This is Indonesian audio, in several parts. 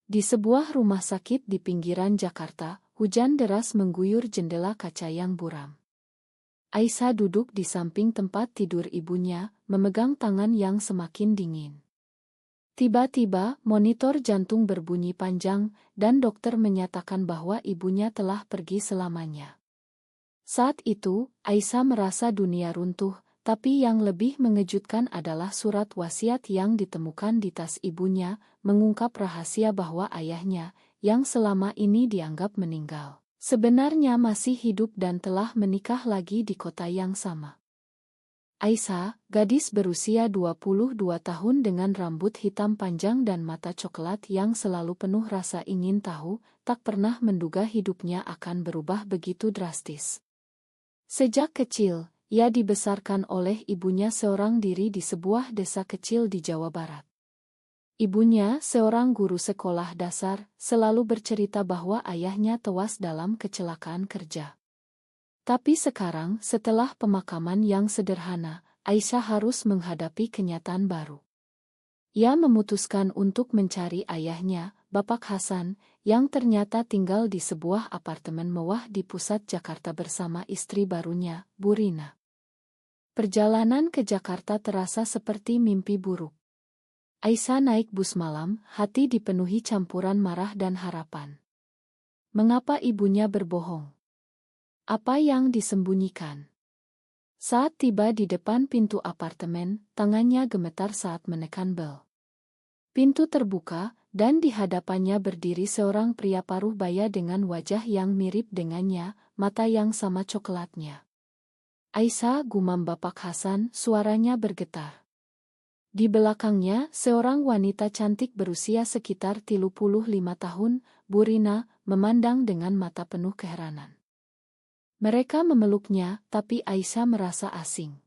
Di sebuah rumah sakit di pinggiran Jakarta, hujan deras mengguyur jendela kaca yang buram. Aisyah duduk di samping tempat tidur ibunya, memegang tangan yang semakin dingin. Tiba-tiba, monitor jantung berbunyi panjang, dan dokter menyatakan bahwa ibunya telah pergi selamanya. Saat itu, Aisyah merasa dunia runtuh, tapi yang lebih mengejutkan adalah surat wasiat yang ditemukan di tas ibunya, mengungkap rahasia bahwa ayahnya, yang selama ini dianggap meninggal, sebenarnya masih hidup dan telah menikah lagi di kota yang sama. Aisyah, gadis berusia 22 tahun dengan rambut hitam panjang dan mata coklat yang selalu penuh rasa ingin tahu, tak pernah menduga hidupnya akan berubah begitu drastis. Sejak kecil, ia dibesarkan oleh ibunya seorang diri di sebuah desa kecil di Jawa Barat. Ibunya, seorang guru sekolah dasar, selalu bercerita bahwa ayahnya tewas dalam kecelakaan kerja. Tapi sekarang, setelah pemakaman yang sederhana, Aisyah harus menghadapi kenyataan baru. Ia memutuskan untuk mencari ayahnya, Bapak Hasan, yang ternyata tinggal di sebuah apartemen mewah di pusat Jakarta bersama istri barunya, Bu Rina. Perjalanan ke Jakarta terasa seperti mimpi buruk. Aisyah naik bus malam, hati dipenuhi campuran marah dan harapan. Mengapa ibunya berbohong? Apa yang disembunyikan? Saat tiba di depan pintu apartemen, tangannya gemetar saat menekan bel. Pintu terbuka, dan di hadapannya berdiri seorang pria paruh baya dengan wajah yang mirip dengannya, mata yang sama coklatnya. Aisyah, gumam Bapak Hasan, suaranya bergetar. Di belakangnya, seorang wanita cantik berusia sekitar 35 tahun, Bu Rina, memandang dengan mata penuh keheranan. Mereka memeluknya, tapi Aisyah merasa asing.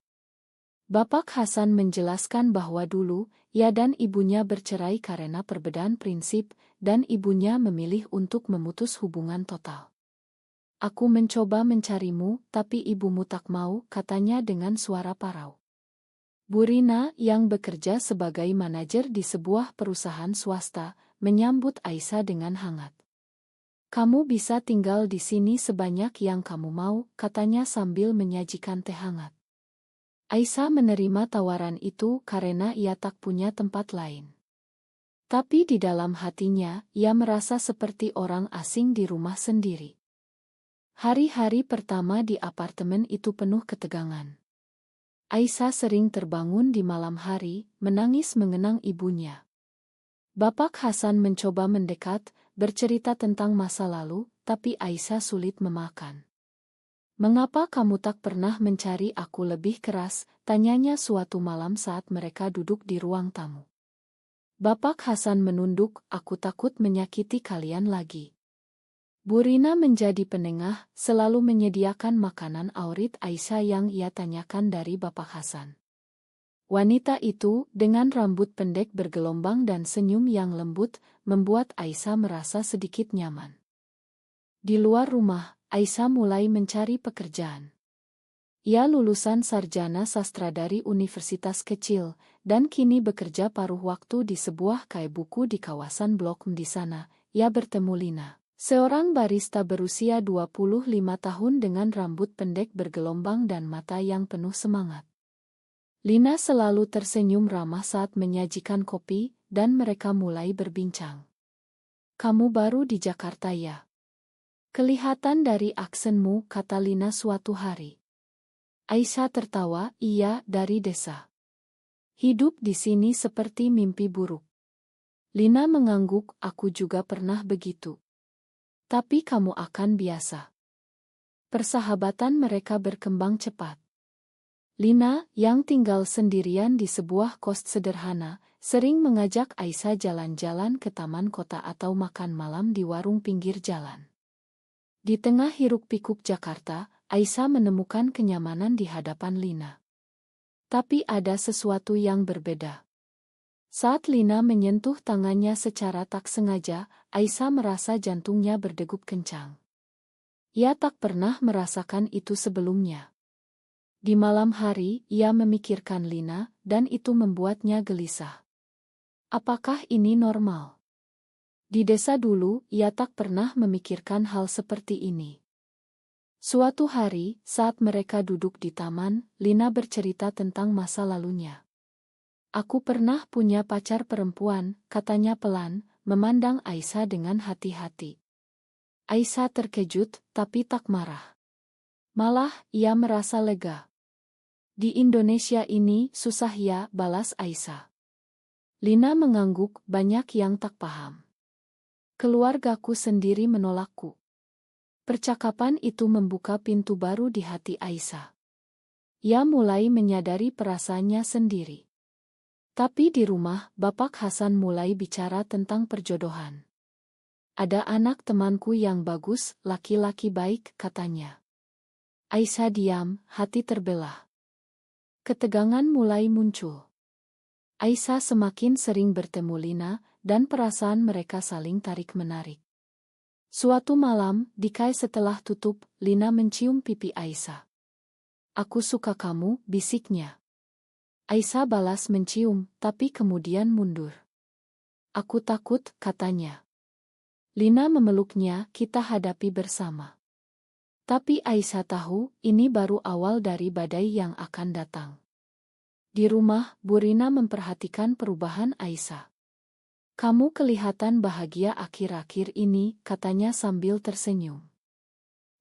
Bapak Hasan menjelaskan bahwa dulu, ia dan ibunya bercerai karena perbedaan prinsip, dan ibunya memilih untuk memutus hubungan total. Aku mencoba mencarimu, tapi ibumu tak mau, katanya dengan suara parau. Bu Rina, yang bekerja sebagai manajer di sebuah perusahaan swasta, menyambut Aisyah dengan hangat. Kamu bisa tinggal di sini sebanyak yang kamu mau, katanya sambil menyajikan teh hangat. Aisyah menerima tawaran itu karena ia tak punya tempat lain. Tapi di dalam hatinya, ia merasa seperti orang asing di rumah sendiri. Hari-hari pertama di apartemen itu penuh ketegangan. Aisyah sering terbangun di malam hari, menangis mengenang ibunya. Bapak Hasan mencoba mendekat, bercerita tentang masa lalu, tapi Aisyah sulit memakan. Mengapa kamu tak pernah mencari aku lebih keras, tanyanya suatu malam saat mereka duduk di ruang tamu. Bapak Hasan menunduk, aku takut menyakiti kalian lagi. Bu Rina menjadi penengah, selalu menyediakan makanan Aurit Aisyah yang ia tanyakan dari Bapak Hasan. Wanita itu, dengan rambut pendek bergelombang dan senyum yang lembut, membuat Aisyah merasa sedikit nyaman. Di luar rumah, Aisyah mulai mencari pekerjaan. Ia lulusan sarjana sastra dari universitas kecil, dan kini bekerja paruh waktu di sebuah kedai buku di kawasan Blok M. Di sana, ia bertemu Lina, seorang barista berusia 25 tahun dengan rambut pendek bergelombang dan mata yang penuh semangat. Lina selalu tersenyum ramah saat menyajikan kopi, dan mereka mulai berbincang. Kamu baru di Jakarta ya? Kelihatan dari aksenmu, kata Lina suatu hari. Aisyah tertawa, iya, dari desa. Hidup di sini seperti mimpi buruk. Lina mengangguk, aku juga pernah begitu. Tapi kamu akan biasa. Persahabatan mereka berkembang cepat. Lina, yang tinggal sendirian di sebuah kos sederhana, sering mengajak Aisyah jalan-jalan ke taman kota atau makan malam di warung pinggir jalan. Di tengah hiruk-pikuk Jakarta, Aisyah menemukan kenyamanan di hadapan Lina. Tapi ada sesuatu yang berbeda. Saat Lina menyentuh tangannya secara tak sengaja, Aisyah merasa jantungnya berdegup kencang. Ia tak pernah merasakan itu sebelumnya. Di malam hari, ia memikirkan Lina, dan itu membuatnya gelisah. Apakah ini normal? Di desa dulu, ia tak pernah memikirkan hal seperti ini. Suatu hari, saat mereka duduk di taman, Lina bercerita tentang masa lalunya. Aku pernah punya pacar perempuan, katanya pelan, memandang Aisyah dengan hati-hati. Aisyah terkejut, tapi tak marah. Malah, ia merasa lega. Di Indonesia ini, susah ya, balas Aisyah. Lina mengangguk, banyak yang tak paham. Keluargaku sendiri menolakku. Percakapan itu membuka pintu baru di hati Aisyah. Ia mulai menyadari perasaannya sendiri. Tapi di rumah, Bapak Hasan mulai bicara tentang perjodohan. Ada anak temanku yang bagus, laki-laki baik, katanya. Aisyah diam, hati terbelah. Ketegangan mulai muncul. Aisyah semakin sering bertemu Lina, dan perasaan mereka saling tarik-menarik. Suatu malam, di kai setelah tutup, Lina mencium pipi Aisyah. Aku suka kamu, bisiknya. Aisyah balas mencium, tapi kemudian mundur. Aku takut, katanya. Lina memeluknya, kita hadapi bersama. Tapi Aisyah tahu, ini baru awal dari badai yang akan datang. Di rumah, Bu Rina memperhatikan perubahan Aisyah. Kamu kelihatan bahagia akhir-akhir ini, katanya sambil tersenyum.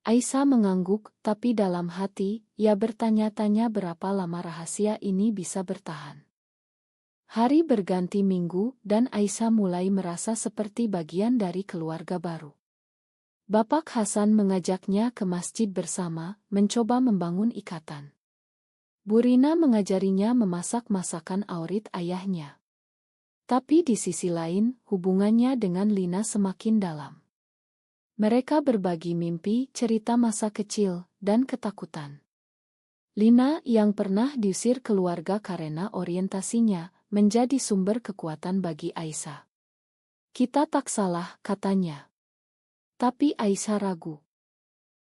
Aisyah mengangguk, tapi dalam hati, ia bertanya-tanya berapa lama rahasia ini bisa bertahan. Hari berganti minggu, dan Aisyah mulai merasa seperti bagian dari keluarga baru. Bapak Hasan mengajaknya ke masjid bersama, mencoba membangun ikatan. Bu Rina mengajarinya memasak masakan aurit ayahnya. Tapi di sisi lain, hubungannya dengan Lina semakin dalam. Mereka berbagi mimpi, cerita masa kecil, dan ketakutan. Lina yang pernah diusir keluarga karena orientasinya, menjadi sumber kekuatan bagi Aisyah. Kita tak salah, katanya. Tapi Aisyah ragu.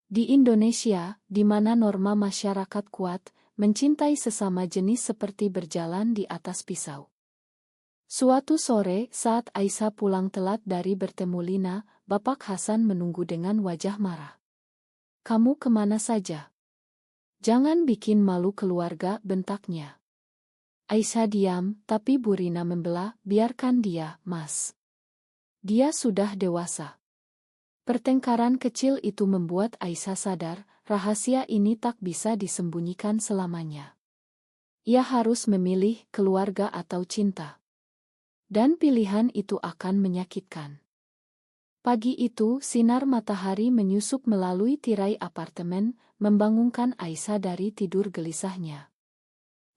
Di Indonesia, di mana norma masyarakat kuat, mencintai sesama jenis seperti berjalan di atas pisau. Suatu sore, saat Aisyah pulang telat dari bertemu Lina, Bapak Hasan menunggu dengan wajah marah. Kamu kemana saja? Jangan bikin malu keluarga, bentaknya. Aisyah diam, tapi Bu Rina membela, biarkan dia, Mas. Dia sudah dewasa. Pertengkaran kecil itu membuat Aisyah sadar, rahasia ini tak bisa disembunyikan selamanya. Ia harus memilih keluarga atau cinta. Dan pilihan itu akan menyakitkan. Pagi itu, sinar matahari menyusup melalui tirai apartemen, membangunkan Aisyah dari tidur gelisahnya.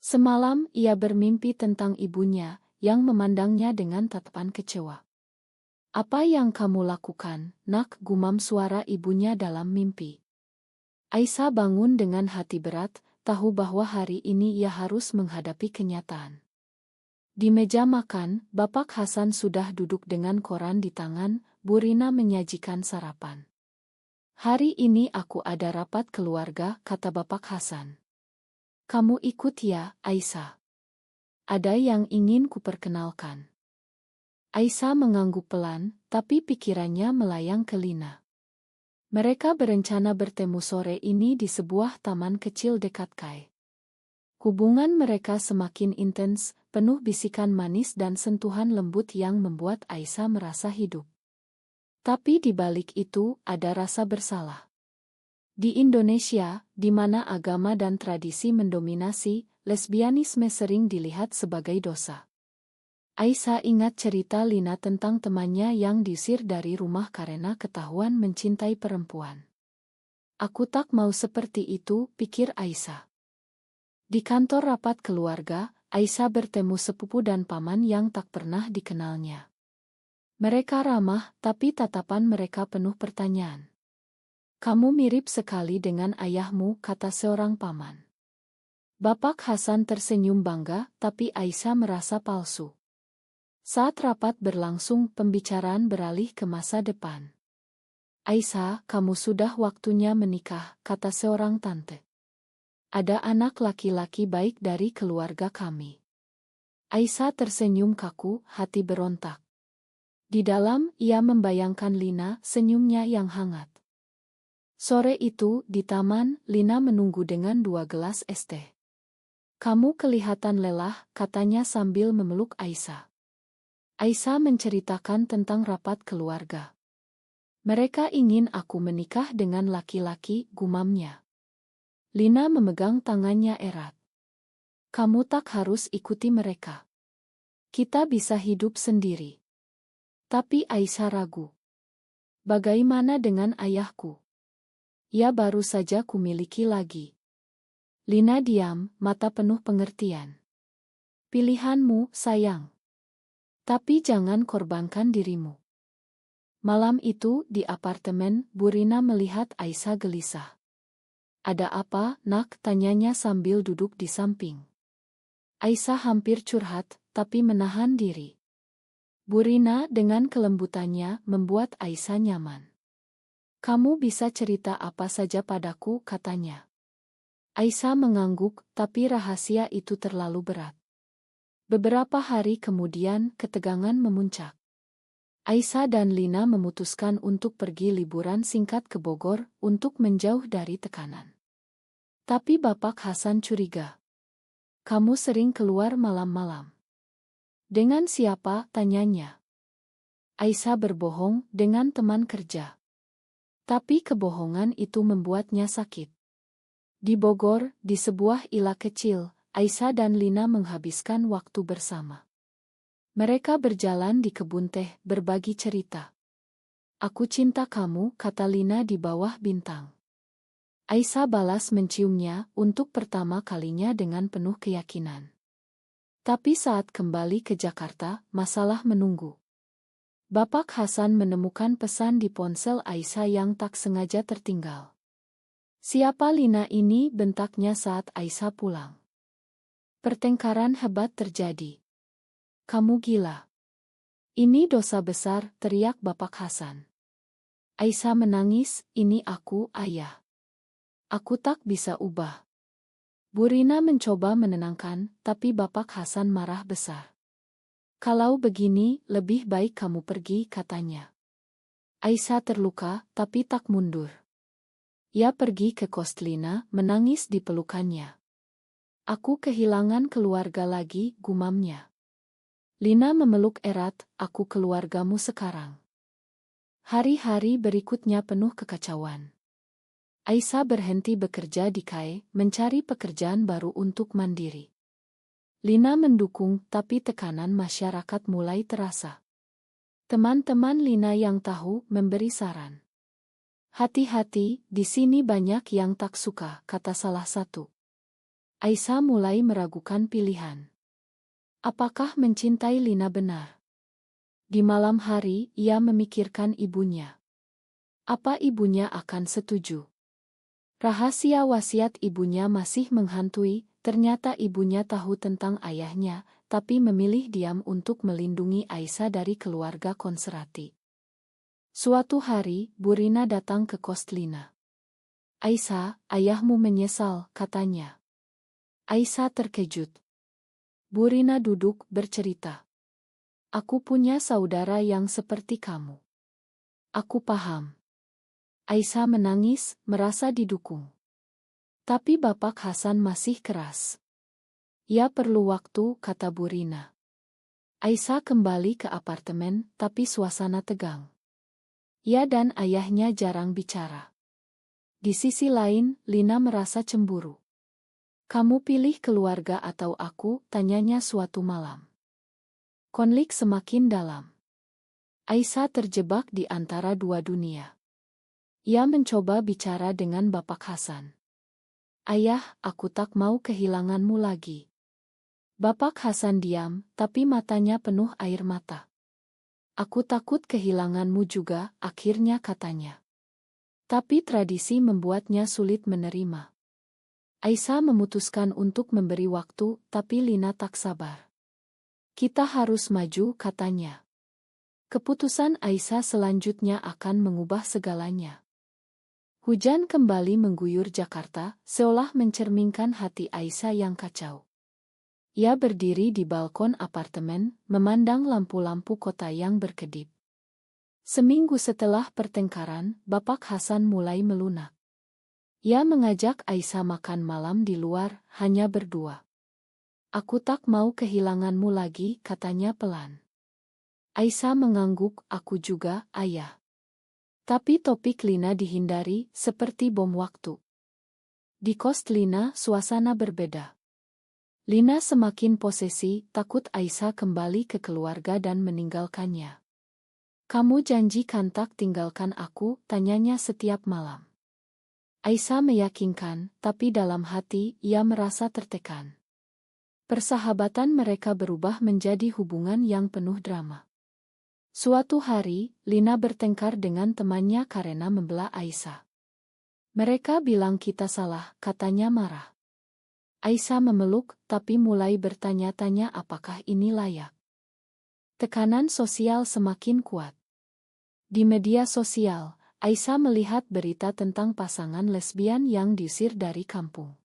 Semalam, ia bermimpi tentang ibunya, yang memandangnya dengan tatapan kecewa. Apa yang kamu lakukan, nak? Gumam suara ibunya dalam mimpi. Aisyah bangun dengan hati berat, tahu bahwa hari ini ia harus menghadapi kenyataan. Di meja makan, Bapak Hasan sudah duduk dengan koran di tangan, Bu Rina menyajikan sarapan. Hari ini aku ada rapat keluarga, kata Bapak Hasan. Kamu ikut ya, Aisyah? Ada yang ingin kuperkenalkan. Aisyah mengangguk pelan, tapi pikirannya melayang ke Lina. Mereka berencana bertemu sore ini di sebuah taman kecil dekat kai. Hubungan mereka semakin intens, penuh bisikan manis dan sentuhan lembut yang membuat Aisyah merasa hidup. Tapi di balik itu, ada rasa bersalah. Di Indonesia, di mana agama dan tradisi mendominasi, lesbianisme sering dilihat sebagai dosa. Aisyah ingat cerita Lina tentang temannya yang diusir dari rumah karena ketahuan mencintai perempuan. Aku tak mau seperti itu, pikir Aisyah. Di kantor rapat keluarga, Aisyah bertemu sepupu dan paman yang tak pernah dikenalnya. Mereka ramah, tapi tatapan mereka penuh pertanyaan. Kamu mirip sekali dengan ayahmu, kata seorang paman. Bapak Hasan tersenyum bangga, tapi Aisyah merasa palsu. Saat rapat berlangsung, pembicaraan beralih ke masa depan. Aisyah, kamu sudah waktunya menikah, kata seorang tante. Ada anak laki-laki baik dari keluarga kami. Aisyah tersenyum kaku, hati berontak. Di dalam, ia membayangkan Lina, senyumnya yang hangat. Sore itu, di taman, Lina menunggu dengan 2 gelas es teh. "Kamu kelihatan lelah," katanya sambil memeluk Aisyah. Aisyah menceritakan tentang rapat keluarga. "Mereka ingin aku menikah dengan laki-laki," gumamnya. Lina memegang tangannya erat. "Kamu tak harus ikuti mereka. Kita bisa hidup sendiri." Tapi Aisyah ragu. "Bagaimana dengan ayahku? Ia baru saja kumiliki lagi." Lina diam, mata penuh pengertian. "Pilihanmu, sayang. Tapi jangan korbankan dirimu." Malam itu, di apartemen, Bu Rina melihat Aisyah gelisah. "Ada apa, nak?" tanyanya sambil duduk di samping. Aisyah hampir curhat, tapi menahan diri. Bu Rina dengan kelembutannya membuat Aisyah nyaman. "Kamu bisa cerita apa saja padaku," katanya. Aisyah mengangguk, tapi rahasia itu terlalu berat. Beberapa hari kemudian, ketegangan memuncak. Aisyah dan Lina memutuskan untuk pergi liburan singkat ke Bogor untuk menjauh dari tekanan. Tapi Bapak Hasan curiga. "Kamu sering keluar malam-malam." "Dengan siapa?" tanyanya. Aisyah berbohong, "Dengan teman kerja." Tapi kebohongan itu membuatnya sakit. Di Bogor, di sebuah ila kecil, Aisyah dan Lina menghabiskan waktu bersama. Mereka berjalan di kebun teh, berbagi cerita. "Aku cinta kamu," kata Lina di bawah bintang. Aisyah balas menciumnya untuk pertama kalinya dengan penuh keyakinan. Tapi saat kembali ke Jakarta, masalah menunggu. Bapak Hasan menemukan pesan di ponsel Aisyah yang tak sengaja tertinggal. "Siapa Lina ini?" bentaknya saat Aisyah pulang. Pertengkaran hebat terjadi. "Kamu gila. Ini dosa besar," teriak Bapak Hasan. Aisyah menangis, "Ini aku, Ayah. Aku tak bisa ubah." Bu Rina mencoba menenangkan, tapi Bapak Hasan marah besar. "Kalau begini, lebih baik kamu pergi," katanya. Aisyah terluka, tapi tak mundur. Ia pergi ke kos Lina, menangis di pelukannya. "Aku kehilangan keluarga lagi," gumamnya. Lina memeluk erat, "Aku keluargamu sekarang." Hari-hari berikutnya penuh kekacauan. Aisyah berhenti bekerja di KAI, mencari pekerjaan baru untuk mandiri. Lina mendukung, tapi tekanan masyarakat mulai terasa. Teman-teman Lina yang tahu memberi saran. "Hati-hati, di sini banyak yang tak suka," kata salah satu. Aisyah mulai meragukan pilihan. Apakah mencintai Lina benar? Di malam hari, ia memikirkan ibunya. Apa ibunya akan setuju? Rahasia wasiat ibunya masih menghantui, ternyata ibunya tahu tentang ayahnya, tapi memilih diam untuk melindungi Aisyah dari keluarga konserati. Suatu hari, Bu Rina datang ke kos Lina. "Aisyah, ayahmu menyesal," katanya. Aisyah terkejut. Bu Rina duduk, bercerita. "Aku punya saudara yang seperti kamu. Aku paham." Aisyah menangis, merasa didukung. Tapi Bapak Hasan masih keras. "Ia perlu waktu," kata Bu Rina. Aisyah kembali ke apartemen, tapi suasana tegang. Ia dan ayahnya jarang bicara. Di sisi lain, Lina merasa cemburu. "Kamu pilih keluarga atau aku?" tanyanya suatu malam. Konflik semakin dalam. Aisyah terjebak di antara dua dunia. Ia mencoba bicara dengan Bapak Hasan. "Ayah, aku tak mau kehilanganmu lagi." Bapak Hasan diam, tapi matanya penuh air mata. "Aku takut kehilanganmu juga," akhirnya katanya. Tapi tradisi membuatnya sulit menerima. Aisyah memutuskan untuk memberi waktu, tapi Lina tak sabar. "Kita harus maju," katanya. Keputusan Aisyah selanjutnya akan mengubah segalanya. Hujan kembali mengguyur Jakarta, seolah mencerminkan hati Aisyah yang kacau. Ia berdiri di balkon apartemen, memandang lampu-lampu kota yang berkedip. Seminggu setelah pertengkaran, Bapak Hasan mulai melunak. Ia mengajak Aisyah makan malam di luar, hanya berdua. Aku tak mau kehilanganmu lagi, katanya pelan. Aisyah mengangguk, aku juga, ayah. Tapi topik Lina dihindari, seperti bom waktu. Di kos Lina, suasana berbeda. Lina semakin posesi, takut Aisyah kembali ke keluarga dan meninggalkannya. Kamu janjikan tak tinggalkan aku, tanyanya setiap malam. Aisyah meyakinkan, tapi dalam hati ia merasa tertekan. Persahabatan mereka berubah menjadi hubungan yang penuh drama. Suatu hari, Lina bertengkar dengan temannya karena membela Aisyah. Mereka bilang kita salah, katanya marah. Aisyah memeluk, tapi mulai bertanya-tanya apakah ini layak. Tekanan sosial semakin kuat. Di media sosial, Aisyah melihat berita tentang pasangan lesbian yang diusir dari kampung.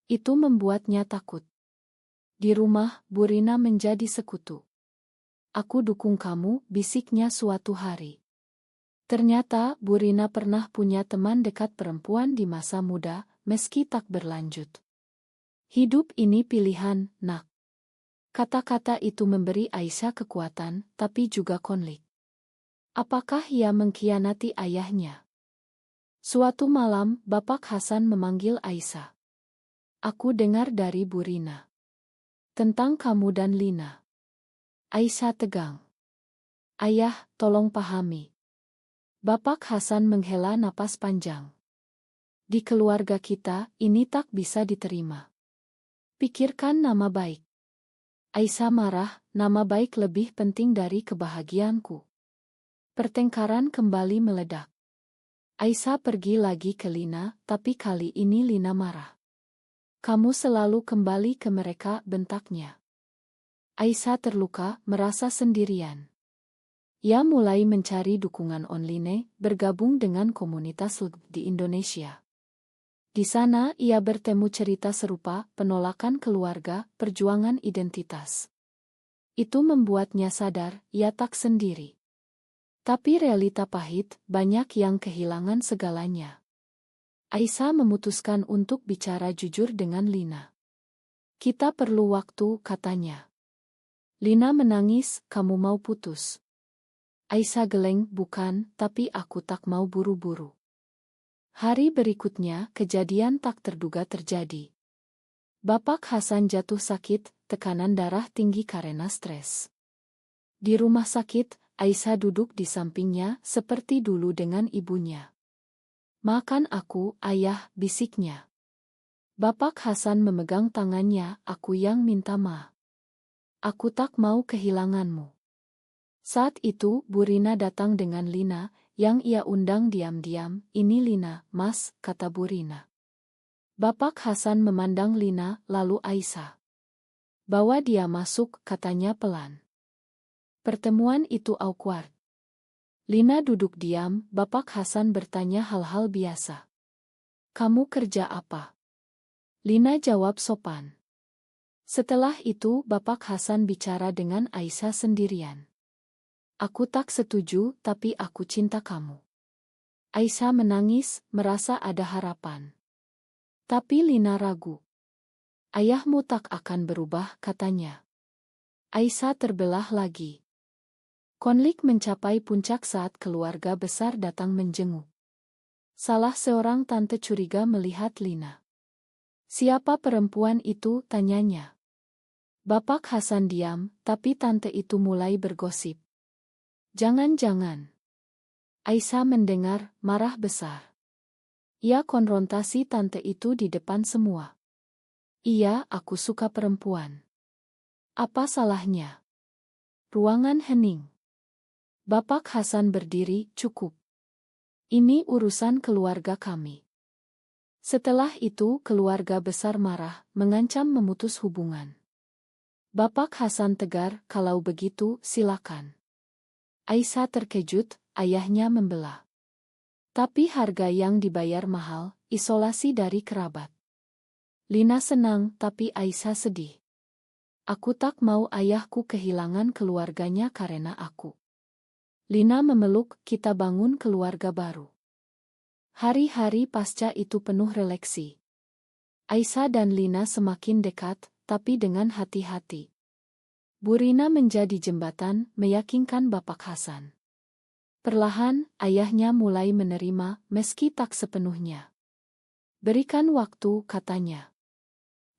Itu membuatnya takut. Di rumah, Bu Rina menjadi sekutu. Aku dukung kamu, bisiknya suatu hari. Ternyata, Bu Rina pernah punya teman dekat perempuan di masa muda, meski tak berlanjut. Hidup ini pilihan, nak. Kata-kata itu memberi Aisyah kekuatan, tapi juga konflik. Apakah ia mengkhianati ayahnya? Suatu malam, Bapak Hasan memanggil Aisyah. Aku dengar dari Bu Rina. Tentang kamu dan Lina. Aisyah tegang. Ayah, tolong pahami. Bapak Hasan menghela napas panjang. Di keluarga kita, ini tak bisa diterima. Pikirkan nama baik. Aisyah marah, nama baik lebih penting dari kebahagiaanku. Pertengkaran kembali meledak. Aisyah pergi lagi ke Lina, tapi kali ini Lina marah. Kamu selalu kembali ke mereka, bentaknya. Aisyah terluka, merasa sendirian. Ia mulai mencari dukungan online, bergabung dengan komunitas LGBT di Indonesia. Di sana ia bertemu cerita serupa, penolakan keluarga, perjuangan identitas. Itu membuatnya sadar, ia tak sendiri. Tapi realita pahit, banyak yang kehilangan segalanya. Aisyah memutuskan untuk bicara jujur dengan Lina. Kita perlu waktu, katanya. Lina menangis, kamu mau putus? Aisyah geleng, bukan, tapi aku tak mau buru-buru. Hari berikutnya, kejadian tak terduga terjadi. Bapak Hasan jatuh sakit, tekanan darah tinggi karena stres. Di rumah sakit, Aisyah duduk di sampingnya, seperti dulu dengan ibunya. Makan aku, ayah, bisiknya. Bapak Hasan memegang tangannya, aku yang minta maaf. Aku tak mau kehilanganmu. Saat itu, Bu Rina datang dengan Lina, yang ia undang diam-diam. Ini Lina, Mas, kata Bu Rina. Bapak Hasan memandang Lina, lalu Aisyah. Bawa dia masuk, katanya pelan. Pertemuan itu awkward. Lina duduk diam, Bapak Hasan bertanya hal-hal biasa. Kamu kerja apa? Lina jawab sopan. Setelah itu Bapak Hasan bicara dengan Aisyah sendirian. Aku tak setuju, tapi aku cinta kamu. Aisyah menangis, merasa ada harapan. Tapi Lina ragu. Ayahmu tak akan berubah, katanya. Aisyah terbelah lagi. Konflik mencapai puncak saat keluarga besar datang menjenguk. Salah seorang tante curiga melihat Lina. Siapa perempuan itu, tanyanya. Bapak Hasan diam, tapi tante itu mulai bergosip. Jangan-jangan. Aisyah mendengar, marah besar. Ia konfrontasi tante itu di depan semua. Iya, aku suka perempuan. Apa salahnya? Ruangan hening. Bapak Hasan berdiri, cukup. Ini urusan keluarga kami. Setelah itu keluarga besar marah, mengancam memutus hubungan. Bapak Hasan tegar, kalau begitu silakan. Aisyah terkejut, ayahnya membela. Tapi harga yang dibayar mahal, isolasi dari kerabat. Lina senang, tapi Aisyah sedih. Aku tak mau ayahku kehilangan keluarganya karena aku. Lina memeluk, kita bangun keluarga baru. Hari-hari pasca itu penuh refleksi. Aisyah dan Lina semakin dekat, tapi dengan hati-hati. Bu Rina menjadi jembatan, meyakinkan Bapak Hasan. Perlahan, ayahnya mulai menerima, meski tak sepenuhnya. Berikan waktu, katanya.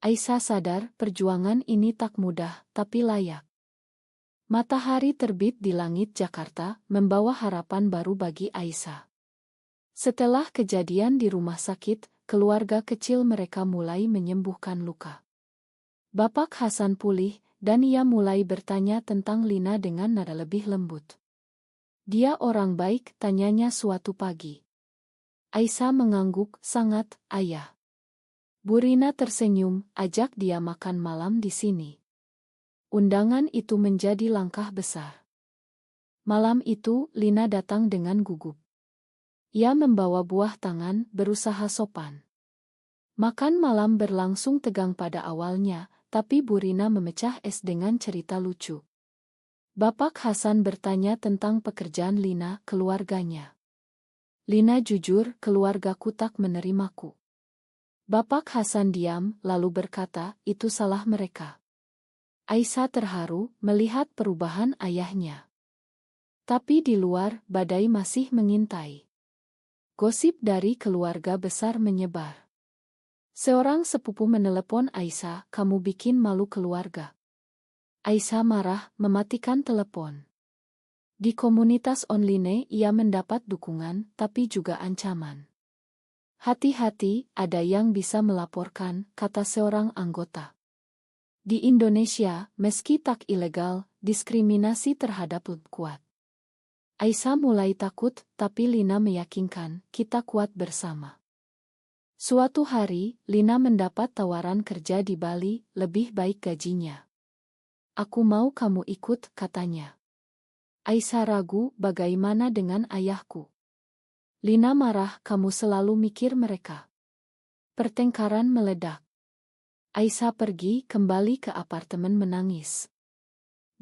Aisyah sadar, perjuangan ini tak mudah, tapi layak. Matahari terbit di langit Jakarta, membawa harapan baru bagi Aisyah. Setelah kejadian di rumah sakit, keluarga kecil mereka mulai menyembuhkan luka. Bapak Hasan pulih, dan ia mulai bertanya tentang Lina dengan nada lebih lembut. Dia orang baik, tanyanya suatu pagi. Aisyah mengangguk, sangat, ayah. Bu Rina tersenyum, ajak dia makan malam di sini. Undangan itu menjadi langkah besar. Malam itu, Lina datang dengan gugup. Ia membawa buah tangan, berusaha sopan. Makan malam berlangsung tegang pada awalnya, tapi Bu Rina memecah es dengan cerita lucu. Bapak Hasan bertanya tentang pekerjaan Lina, keluarganya. Lina jujur, keluargaku tak menerimaku. Bapak Hasan diam, lalu berkata, itu salah mereka. Aisyah terharu, melihat perubahan ayahnya. Tapi di luar, badai masih mengintai. Gosip dari keluarga besar menyebar. Seorang sepupu menelepon Aisyah, kamu bikin malu keluarga. Aisyah marah, mematikan telepon. Di komunitas online ia mendapat dukungan, tapi juga ancaman. Hati-hati, ada yang bisa melaporkan, kata seorang anggota. Di Indonesia, meski tak ilegal, diskriminasi terhadap kuat. Aisyah mulai takut, tapi Lina meyakinkan, kita kuat bersama. Suatu hari, Lina mendapat tawaran kerja di Bali, lebih baik gajinya. Aku mau kamu ikut, katanya. Aisyah ragu, bagaimana dengan ayahku? Lina marah, kamu selalu mikir mereka. Pertengkaran meledak. Aisyah pergi, kembali ke apartemen menangis.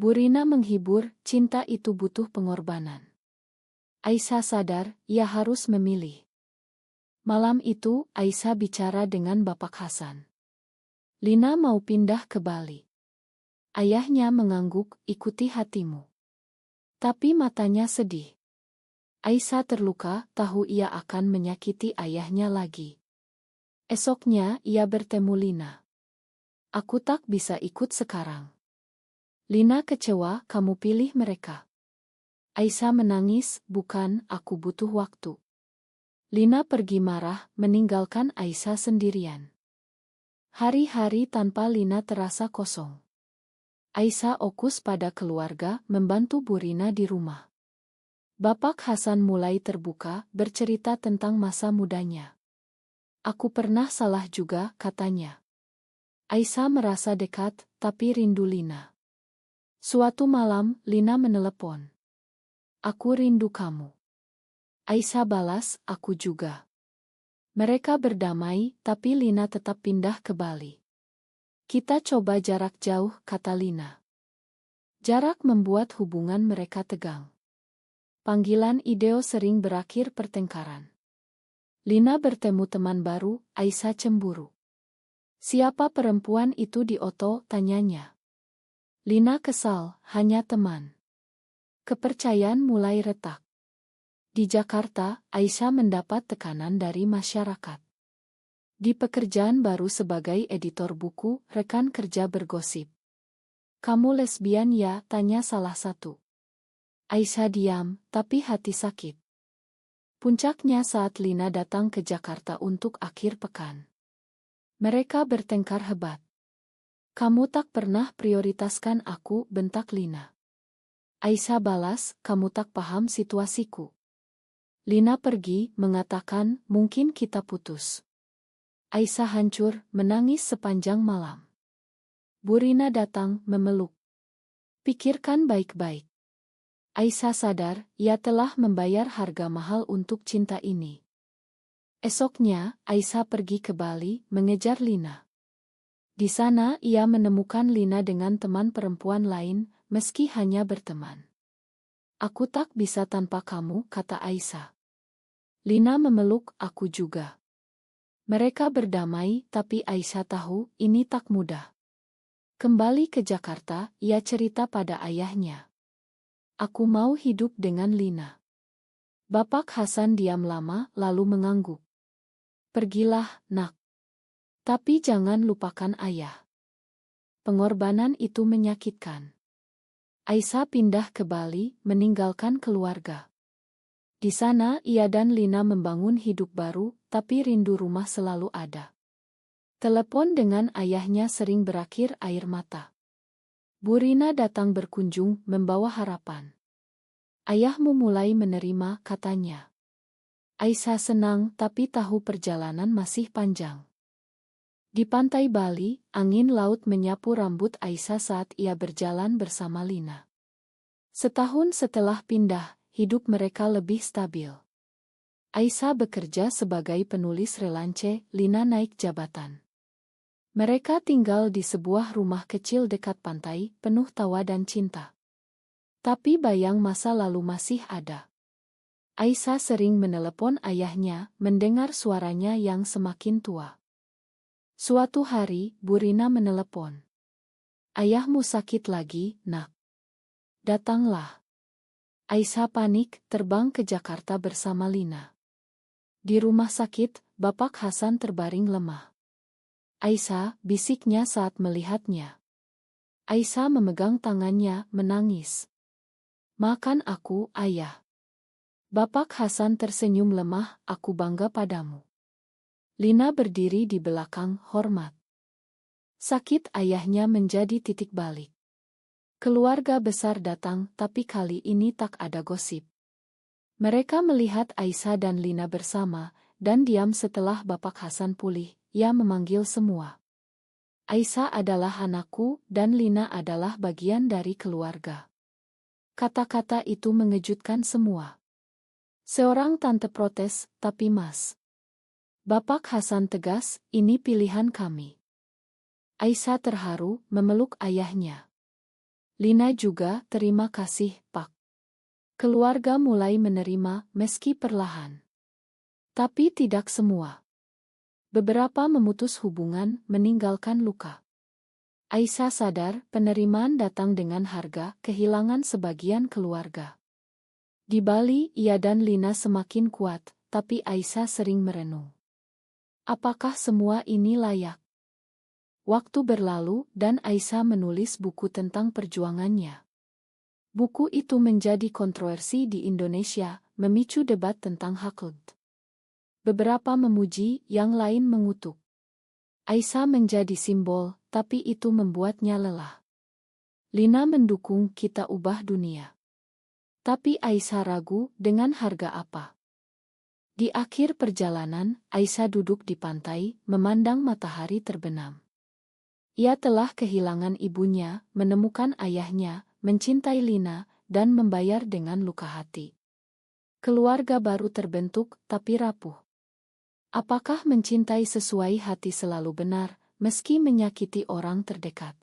Bu Rina menghibur, cinta itu butuh pengorbanan. Aisyah sadar, ia harus memilih. Malam itu, Aisyah bicara dengan Bapak Hasan. Lina mau pindah ke Bali. Ayahnya mengangguk, ikuti hatimu. Tapi matanya sedih. Aisyah terluka, tahu ia akan menyakiti ayahnya lagi. Esoknya, ia bertemu Lina. Aku tak bisa ikut sekarang. Lina kecewa, kamu pilih mereka. Aisyah menangis, bukan, aku butuh waktu. Lina pergi marah, meninggalkan Aisyah sendirian. Hari-hari tanpa Lina terasa kosong. Aisyah fokus pada keluarga, membantu Bu Rina di rumah. Bapak Hasan mulai terbuka, bercerita tentang masa mudanya. Aku pernah salah juga, katanya. Aisyah merasa dekat, tapi rindu Lina. Suatu malam, Lina menelepon. Aku rindu kamu. Aisyah balas, aku juga. Mereka berdamai, tapi Lina tetap pindah ke Bali. Kita coba jarak jauh, kata Lina. Jarak membuat hubungan mereka tegang. Panggilan Ideo sering berakhir pertengkaran. Lina bertemu teman baru, Aisyah cemburu. Siapa perempuan itu di Oto, tanyanya. Lina kesal, hanya teman. Kepercayaan mulai retak. Di Jakarta, Aisyah mendapat tekanan dari masyarakat. Di pekerjaan baru sebagai editor buku, rekan kerja bergosip. Kamu lesbian ya, tanya salah satu. Aisyah diam, tapi hati sakit. Puncaknya saat Lina datang ke Jakarta untuk akhir pekan. Mereka bertengkar hebat. Kamu tak pernah prioritaskan aku, bentak Lina. Aisyah balas, kamu tak paham situasiku. Lina pergi, mengatakan, mungkin kita putus. Aisyah hancur, menangis sepanjang malam. Bu Rina datang, memeluk. Pikirkan baik-baik. Aisyah sadar, ia telah membayar harga mahal untuk cinta ini. Esoknya, Aisyah pergi ke Bali, mengejar Lina. Di sana ia menemukan Lina dengan teman perempuan lain, meski hanya berteman. Aku tak bisa tanpa kamu, kata Aisyah. Lina memeluk aku juga. Mereka berdamai, tapi Aisyah tahu ini tak mudah. Kembali ke Jakarta, ia cerita pada ayahnya. Aku mau hidup dengan Lina. Bapak Hasan diam lama, lalu mengangguk. Pergilah, nak. Tapi jangan lupakan ayah. Pengorbanan itu menyakitkan. Aisyah pindah ke Bali, meninggalkan keluarga. Di sana ia dan Lina membangun hidup baru, tapi rindu rumah selalu ada. Telepon dengan ayahnya sering berakhir air mata. Bu Rina datang berkunjung, membawa harapan. Ayahmu mulai menerima, katanya. Aisyah senang, tapi tahu perjalanan masih panjang. Di pantai Bali, angin laut menyapu rambut Aisyah saat ia berjalan bersama Lina. Setahun setelah pindah, hidup mereka lebih stabil. Aisyah bekerja sebagai penulis relance, Lina naik jabatan. Mereka tinggal di sebuah rumah kecil dekat pantai, penuh tawa dan cinta. Tapi bayang masa lalu masih ada. Aisyah sering menelepon ayahnya, mendengar suaranya yang semakin tua. Suatu hari, Bu Rina menelepon. Ayahmu sakit lagi, nak. Datanglah. Aisyah panik, terbang ke Jakarta bersama Lina. Di rumah sakit, Bapak Hasan terbaring lemah. Aisyah, bisiknya saat melihatnya. Aisyah memegang tangannya, menangis. Makan aku, ayah. Bapak Hasan tersenyum lemah, aku bangga padamu. Lina berdiri di belakang, hormat. Sakit ayahnya menjadi titik balik. Keluarga besar datang, tapi kali ini tak ada gosip. Mereka melihat Aisyah dan Lina bersama, dan diam setelah Bapak Hasan pulih, ia memanggil semua. Aisyah adalah anakku, dan Lina adalah bagian dari keluarga. Kata-kata itu mengejutkan semua. Seorang tante protes, tapi Mas. Bapak Hasan tegas, ini pilihan kami. Aisyah terharu, memeluk ayahnya. Lina juga, terima kasih, Pak. Keluarga mulai menerima, meski perlahan. Tapi tidak semua. Beberapa memutus hubungan, meninggalkan luka. Aisyah sadar, penerimaan datang dengan harga, kehilangan sebagian keluarga. Di Bali, ia dan Lina semakin kuat, tapi Aisyah sering merenung. Apakah semua ini layak? Waktu berlalu, dan Aisyah menulis buku tentang perjuangannya. Buku itu menjadi kontroversi di Indonesia, memicu debat tentang hak laut. Beberapa memuji, yang lain mengutuk. Aisyah menjadi simbol, tapi itu membuatnya lelah. Lina mendukung kita ubah dunia. Tapi Aisyah ragu, dengan harga apa? Di akhir perjalanan, Aisyah duduk di pantai, memandang matahari terbenam. Ia telah kehilangan ibunya, menemukan ayahnya, mencintai Lina, dan membayar dengan luka hati. Keluarga baru terbentuk, tapi rapuh. Apakah mencintai sesuai hati selalu benar, meski menyakiti orang terdekat?